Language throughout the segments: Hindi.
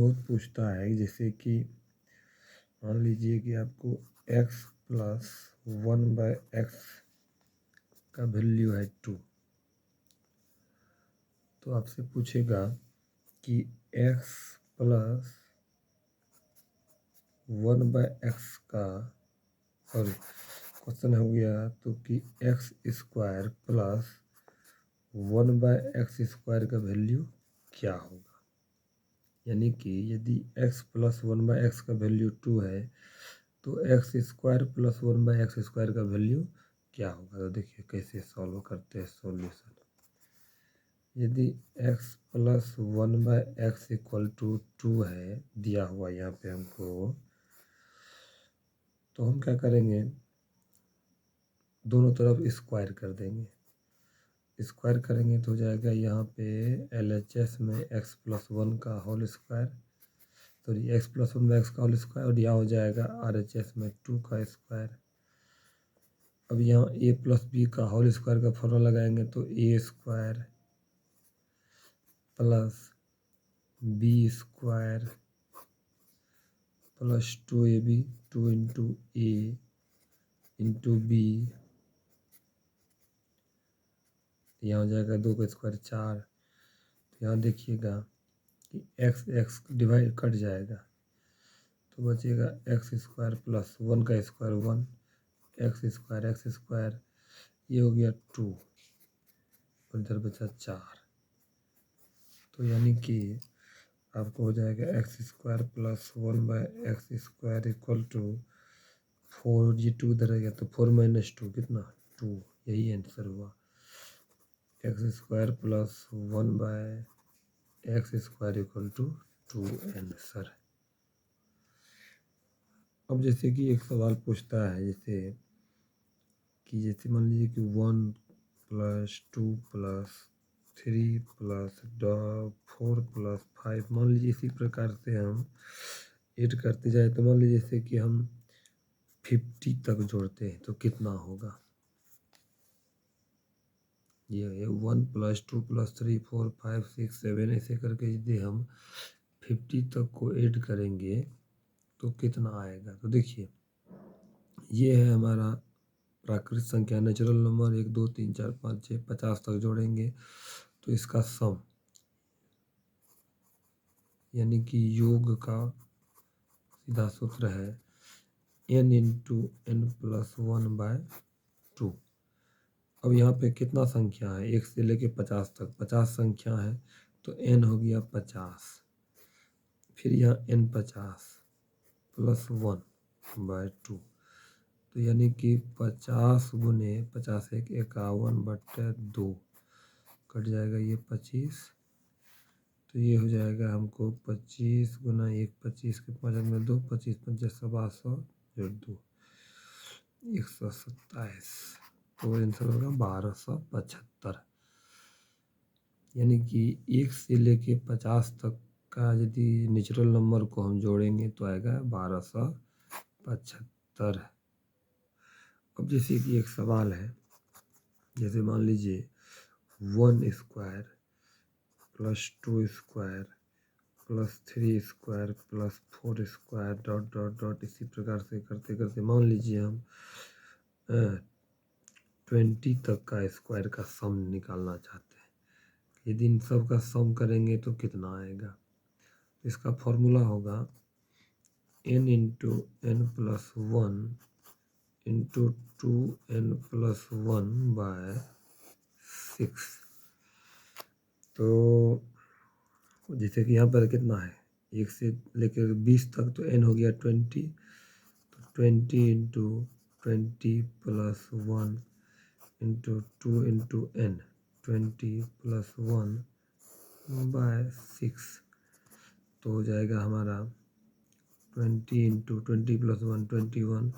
बहुत पूछता है जैसे कि मान लीजिए कि आपको x प्लस 1/x का वैल्यू है 2, तो आपसे पूछेगा कि x प्लस 1/x का, सॉरी क्वेश्चन हो गया तो कि x square plus 1/x square का वैल्यू क्या होगा। यानी कि यदि x प्लस 1/x का वैल्यू 2 है तो x square plus 1/x square का वैल्यू क्या होगा। तो देखिए कैसे सॉल्व करते हैं सॉल्यूशन। यदि x plus 1/x equal to 2 है दिया हुआ यहाँ पे हमको, तो हम क्या करेंगे, दोनों तरफ स्क्वायर कर देंगे। स्क्वायर करेंगे तो हो जाएगा यहाँ पे LHS में x प्लस 1 का whole square, sorry x plus 1/x का होल स्क्वायर, और यहाँ हो जाएगा RHS में 2 का स्क्वायर। अब यहाँ a प्लस बी का होल स्क्वायर का फॉर्मूला लगाएंगे तो a square plus B square plus 2ab, 2 into A into B, यहाँ हो जाएगा 2 का स्क्वायर 4। तो यहाँ देखिएगा कि x डिवाइड कट जाएगा तो बचेगा x स्क्वायर प्लस 1 का स्क्वायर 1, x स्क्वायर ये हो गया 2 और इधर बचा 4। तो यानी कि आपको हो जाएगा x square plus 1/x square equal to 4, ये 2 इधर आ गया तो 4 माइनस 2 कितना 2, यही आंसर हुआ। x square plus 1/x square equal to 2 answer. अब जैसे कि एक सवाल पूछता है जैसे मान लीजिए कि 1 प्लस 2 प्लस 3 प्लस 4 प्लस 5, मान लीजिए इसी प्रकार से हम ऐड करते जाए तो मान लीजिए जैसे कि हम 50 तक जोड़ते हैं तो कितना होगा। ये 1 प्लस 2 प्लस 3 4 5 6 7 ऐसे करके यदि हम 50 तक को ऐड करेंगे तो कितना आएगा। तो देखिए ये है हमारा प्राकृत संख्या, नेचुरल नंबर 1 2 3 4 5 6 50 तक जोड़ेंगे तो इसका सम यानी कि योग का सीधा सूत्र है n इंटू n प्लस 1/2। अब यहाँ पे कितना संख्या है, 1 से लेके 50 तक 50 संख्या है तो n हो गया 50, फिर यहाँ n 50 प्लस 1/2, तो यानी कि 50 गुने 50 1 51/2 कट जाएगा ये 25, तो ये हो जाएगा हमको 25 गुना 1 25 के 5 में 2 25 25 100 जोड़ 2 127, तो आंसर होगा 1275। यानी कि 1 से लेके 50 तक का यदि नेचुरल नंबर को हम जोड़ेंगे तो आएगा 1275। अब जैसे कि एक सवाल है, जैसे मान लीजिए 1 square plus 2 square plus 3 square plus 4 square dot dot dot, इसी प्रकार से करते करते मान लीजिए हम 20 तक का स्क्वायर का सम निकालना चाहते हैं। यदि इन सब का सम करेंगे तो कितना आएगा। इसका फॉर्मूला होगा n into n plus 1 into 2n plus 1/6। तो जैसे कि यहाँ पर कितना है, 1 से लेकर 20 तक तो n हो गया 20, तो 20 into 20 plus 1 into 2 into n 20 plus 1/6, तो हो जाएगा हमारा 20 इंटू 20 प्लस 1 21,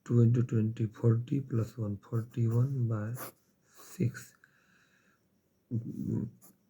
2 इंटू 20 40 प्लस 1 41/6,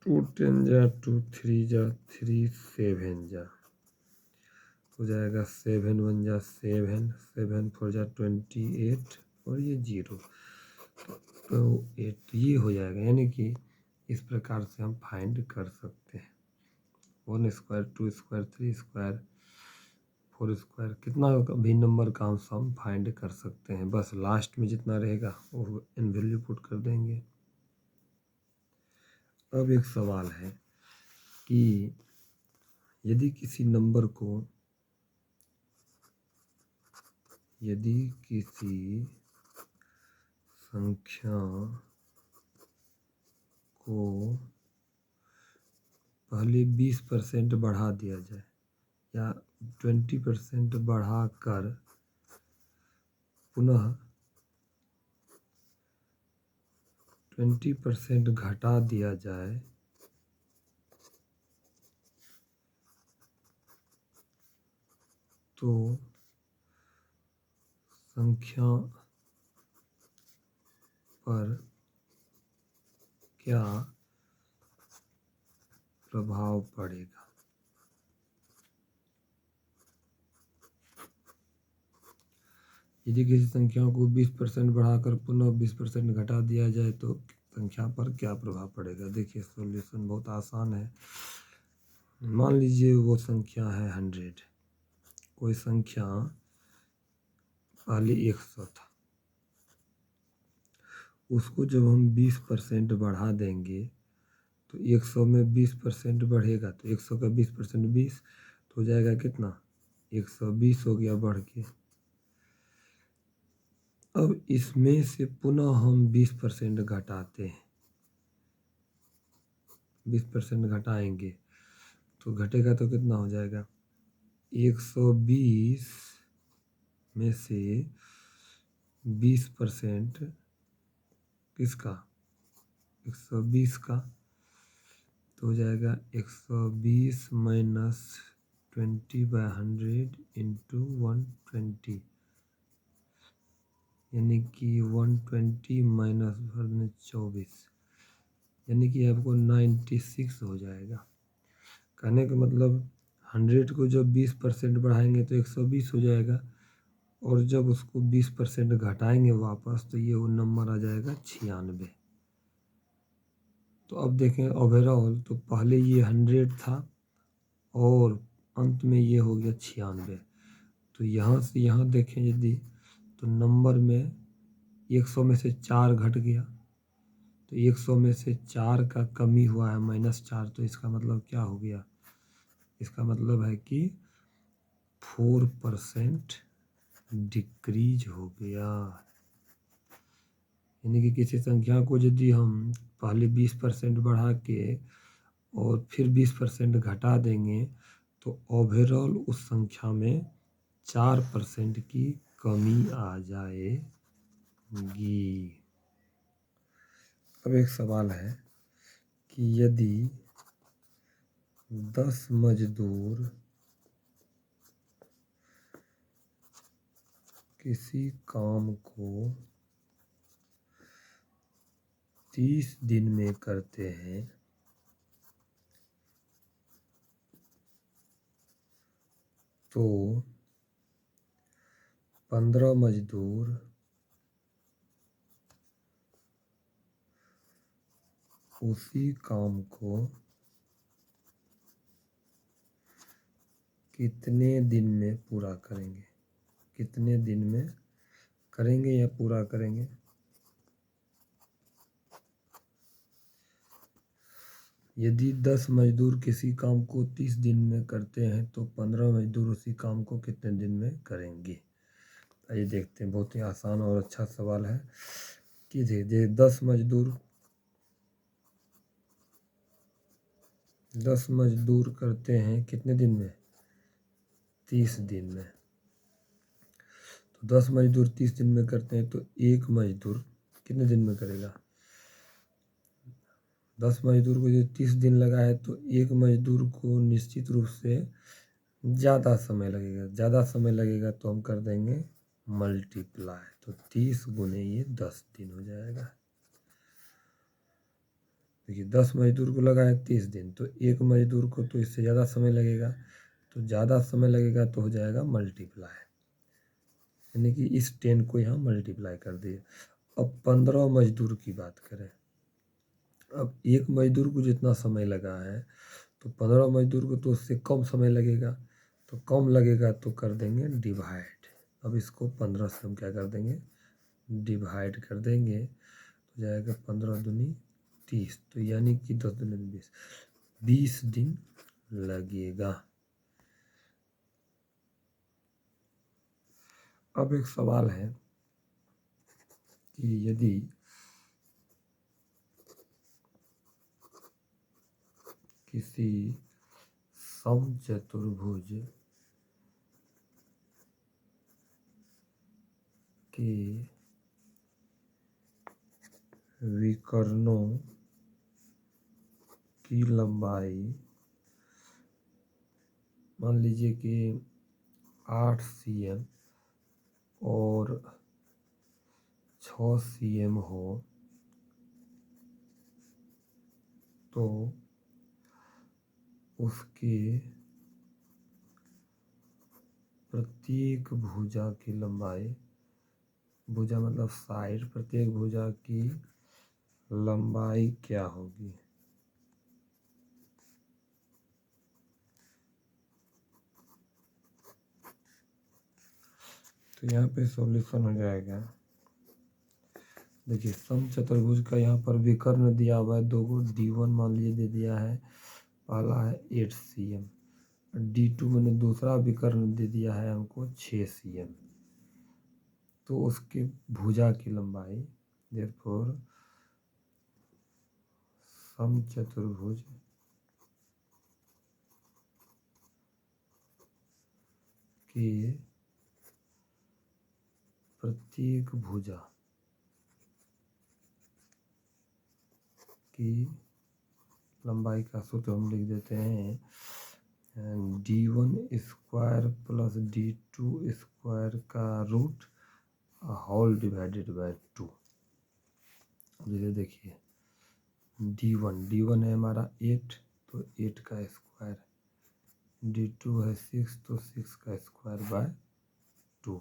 2 10 जा 2 3 जा 3 7 जा हो जाएगा 7 1 जा 7 7 4 जा 28 और ये 0 तो 8 ये हो जाएगा। यानी कि इस प्रकार से हम फाइंड कर सकते हैं। 1 स्क्वायर, 2 स्क्वायर, 3 स्क्वायर, 4 स्क्वायर, कितना भी नंबर का हम सम फाइंड कर सकते हैं। बस लास्ट में जितना रहेगा वो इन वैल्यू पुट कर देंगे। अब एक सवाल है कि यदि किसी संख्या को पहले 20% बढ़ा दिया जाए या 20% बढ़ाकर पुनः 20% घटा दिया जाए तो संख्या पर क्या प्रभाव पड़ेगा। यदि किसी संख्या को 20% बढ़ाकर पुनः 20% घटा दिया जाए तो संख्या पर क्या प्रभाव पड़ेगा। देखिए सॉल्यूशन बहुत आसान है। मान लीजिए वो संख्या है 100, कोई संख्या पहले 100 था, उसको जब हम 20% बढ़ा देंगे तो 100 में 20% बढ़ेगा तो 100 का 20% 20 तो हो जाएगा कितना, 120 हो गया बढ़ के। अब इसमें से पुनः हम 20% घटाते हैं, 20% घटाएंगे तो घटेगा तो कितना हो जाएगा, 120 में से 20% किसका, 120 का, तो हो जाएगा 120 माइनस 20/100 इंटू 120, यानी कि 120 माइनस 24, यानी कि आपको 96 हो जाएगा। कहने का मतलब 100 को जब 20% बढ़ाएंगे तो 120 हो जाएगा और जब उसको 20% घटाएंगे वापस तो ये वो नंबर आ जाएगा 96। तो अब देखें ओवरऑल तो पहले ये 100 था और अंत में ये हो गया 96। तो यहाँ से यहाँ देखें यदि तो नंबर में 100 में से 4 घट गया तो 100 में से 4 का कमी हुआ है -4, तो इसका मतलब क्या हो गया, इसका मतलब है कि 4% डिक्रीज हो गया। यानी कि किसी संख्या को यदि हम पहले 20% बढ़ा के और फिर 20% घटा देंगे तो ओवरऑल उस संख्या में 4% की कमी आ जाएगी। अब एक सवाल है कि यदि 10 मजदूर किसी काम को 30 दिन में करते हैं तो 15 मजदूर उसी काम को कितने दिन में पूरा करेंगे, कितने दिन में करेंगे या पूरा करेंगे। यदि 10 मजदूर किसी काम को 30 दिन में करते हैं तो 15 मजदूर उसी काम को कितने दिन में करेंगे। आइए देखते हैं, बहुत ही आसान और अच्छा सवाल है कि 10 मजदूर करते हैं कितने दिन में, 30 दिन में। तो 10 मजदूर 30 दिन में करते हैं तो एक मजदूर कितने दिन में करेगा। 10 मजदूर को जो 30 दिन लगा है तो एक मजदूर को निश्चित रूप से ज़्यादा समय लगेगा। ज़्यादा समय लगेगा तो हम कर देंगे मल्टीप्लाई, तो 30 गुने ये 10 दिन हो जाएगा। देखिए 10 मजदूर को लगा है 30 दिन तो एक मजदूर को तो इससे ज़्यादा समय लगेगा, तो ज़्यादा समय लगेगा तो हो जाएगा मल्टीप्लाई, यानी कि इस 10 को यहाँ मल्टीप्लाई कर दिए। अब 15 मजदूर की बात करें, अब एक मजदूर को जितना समय लगा है तो 15 मजदूर को तो उससे कम समय लगेगा, तो कम लगेगा तो कर देंगे डिवाइड। अब इसको 15 से हम क्या कर देंगे, डिवाइड कर देंगे, तो जाएगा 15 दूनी 30, तो यानी कि 10 दूनी 20, 20 दिन लगेगा। अब एक सवाल है कि यदि किसी समचतुर्भुज के विकर्णों की लंबाई मान लीजिए कि 8 cm और 6 cm हो, तो उसके प्रत्येक भुजा की लंबाई, भुजा मतलब साइड, प्रत्येक भुजा की लंबाई क्या होगी। तो यहाँ पे सॉल्यूशन हो जाएगा, देखिए समचतुर्भुज का यहाँ पर विकर्ण दिया हुआ है, दो गो D1 मान लीजिए दे दिया है, पहला है 8 cm, D2 मैंने दूसरा विकर्ण दे दिया है हमको 6 cm, तो उसके भुजा की लंबाई, देयरफॉर समचतुर्भुज के प्रत्येक भुजा की लंबाई का सूत्र हम लिख देते हैं D1 square plus D2 square का रूट होल डिवाइडेड बाय 2। जैसे देखिए D1 है हमारा 8, तो 8 का स्क्वायर, D2 है 6, तो 6 का स्क्वायर बाय 2।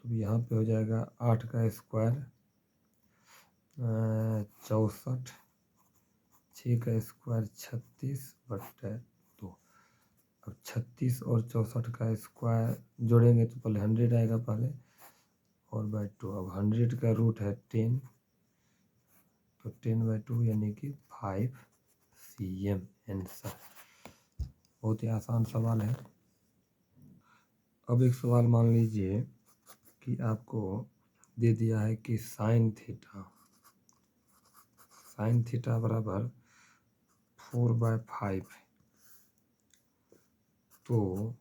तो यहाँ पे हो जाएगा 8 का स्क्वायर 64, 6 का स्क्वायर 36/2। अब 36 और 64 का स्क्वायर जोड़ेंगे तो पहले 100 आएगा पहले, और बाय 2। अब 100 का रूट है 10, तो 10/2 यानी कि 5 cm आंसर। बहुत ही आसान सवाल है। अब एक सवाल मान लीजिए कि आपको दे दिया है कि साइन थीटा बराबर 4/5, तो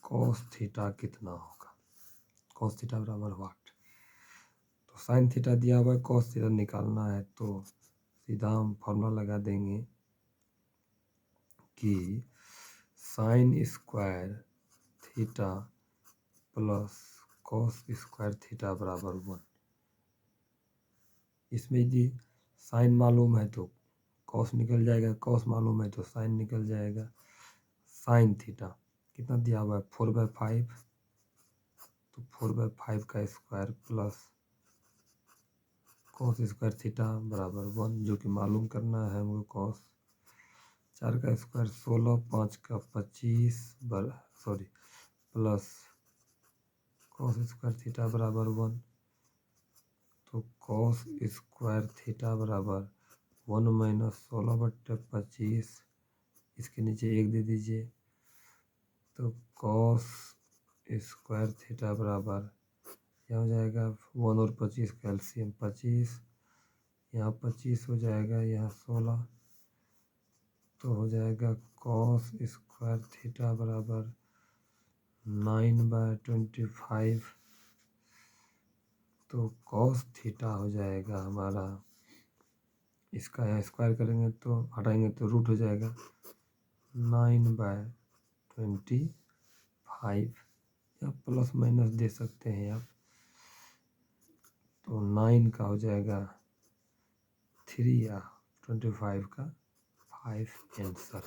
कॉस थीटा कितना होगा, कॉस थीटा बराबर व्हाट। तो साइन थीटा दिया हुआ है, कॉस थीटा निकालना है, तो सीधा हम फॉर्मूला लगा देंगे कि sine square theta plus cos square theta बराबर 1। इसमें यदि साइन मालूम है तो कॉस निकल जाएगा, कॉस मालूम है तो साइन निकल जाएगा। साइन थीटा कितना दिया हुआ है 4/5, तो 4/5 का square plus cos square theta बराबर 1, जो कि मालूम करना है हमको कॉस। 4 का स्क्वायर 16, 5 का 25 प्लस कॉस स्क्वायर थीटा बराबर 1, तो कॉस स्क्वायर थीटा बराबर 1 माइनस 16/25, इसके नीचे 1 दे दीजिए, तो कॉस स्क्वायर थीटा बराबर यहाँ हो जाएगा 1 और 25 का एलसीएम 25, यहाँ 25 हो जाएगा, यहाँ 16, तो हो जाएगा कॉस स्क्वायर थीटा बराबर 9/25, तो कॉस थीटा हो जाएगा हमारा, इसका यहाँ स्क्वायर करेंगे तो हटाएंगे तो रूट हो जाएगा 9/25, या प्लस माइनस दे सकते हैं आप, तो 9 का हो जाएगा 3 या 25 का 5 आंसर।